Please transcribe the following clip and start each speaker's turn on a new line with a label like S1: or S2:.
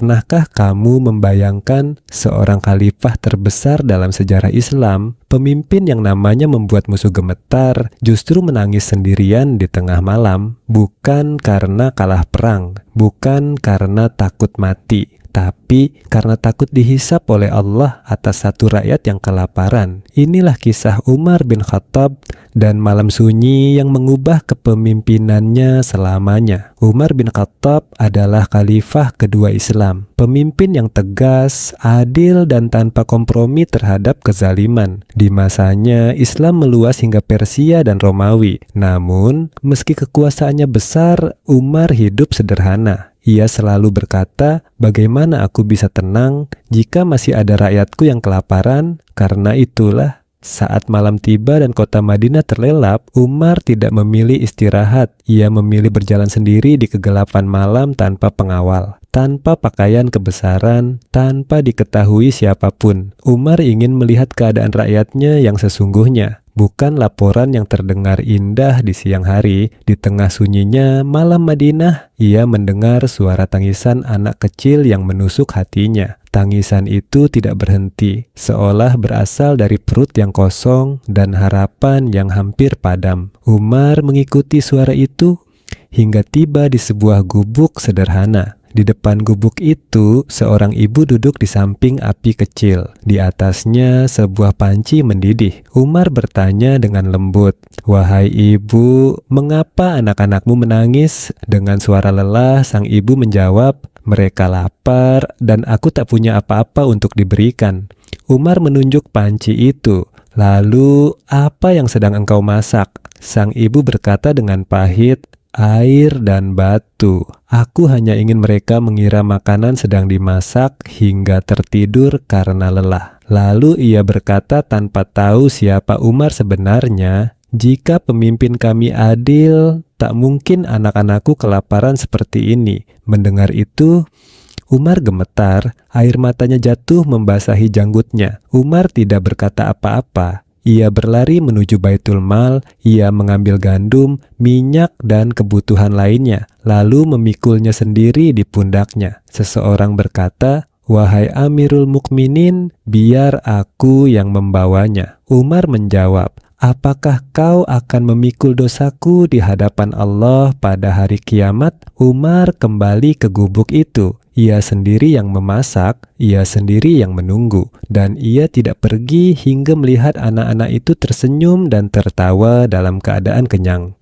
S1: Pernahkah kamu membayangkan seorang khalifah terbesar dalam sejarah Islam, pemimpin yang namanya membuat musuh gemetar, justru menangis sendirian di tengah malam, bukan karena kalah perang, bukan karena takut mati, tapi karena takut dihisap oleh Allah atas satu rakyat yang kelaparan. Inilah kisah Umar bin Khattab dan malam sunyi yang mengubah kepemimpinannya selamanya. Umar bin Khattab adalah khalifah kedua Islam, pemimpin yang tegas, adil, dan tanpa kompromi terhadap kezaliman. Di masanya, Islam meluas hingga Persia dan Romawi. Namun, meski kekuasaannya besar, Umar hidup sederhana. Ia selalu berkata, "Bagaimana aku bisa tenang jika masih ada rakyatku yang kelaparan?" Karena itulah, saat malam tiba dan kota Madinah terlelap, Umar tidak memilih istirahat. Ia memilih berjalan sendiri di kegelapan malam tanpa pengawal, tanpa pakaian kebesaran, tanpa diketahui siapapun. Umar ingin melihat keadaan rakyatnya yang sesungguhnya, bukan laporan yang terdengar indah di siang hari. Di tengah sunyinya malam Madinah, ia mendengar suara tangisan anak kecil yang menusuk hatinya. Tangisan itu tidak berhenti, seolah berasal dari perut yang kosong dan harapan yang hampir padam. Umar mengikuti suara itu hingga tiba di sebuah gubuk sederhana. Di depan gubuk itu, seorang ibu duduk di samping api kecil. Di atasnya sebuah panci mendidih. Umar bertanya dengan lembut, "Wahai ibu, mengapa anak-anakmu menangis?" Dengan suara lelah, sang ibu menjawab, "Mereka lapar dan aku tak punya apa-apa untuk diberikan." Umar menunjuk panci itu. "Lalu, apa yang sedang engkau masak?" Sang ibu berkata dengan pahit, "Air dan batu. Aku hanya ingin mereka mengira makanan sedang dimasak hingga tertidur karena lelah." Lalu ia berkata tanpa tahu siapa Umar sebenarnya, "Jika pemimpin kami adil, tak mungkin anak-anakku kelaparan seperti ini." Mendengar itu, Umar gemetar, air matanya jatuh membasahi janggutnya. Umar tidak berkata apa-apa. Ia berlari menuju Baitul Mal, ia mengambil gandum, minyak, dan kebutuhan lainnya, lalu memikulnya sendiri di pundaknya. Seseorang berkata, "Wahai Amirul Mukminin, biar aku yang membawanya." Umar menjawab, "Apakah kau akan memikul dosaku di hadapan Allah pada hari kiamat?" Umar kembali ke gubuk itu. Ia sendiri yang memasak, ia sendiri yang menunggu, dan ia tidak pergi hingga melihat anak-anak itu tersenyum dan tertawa dalam keadaan kenyang.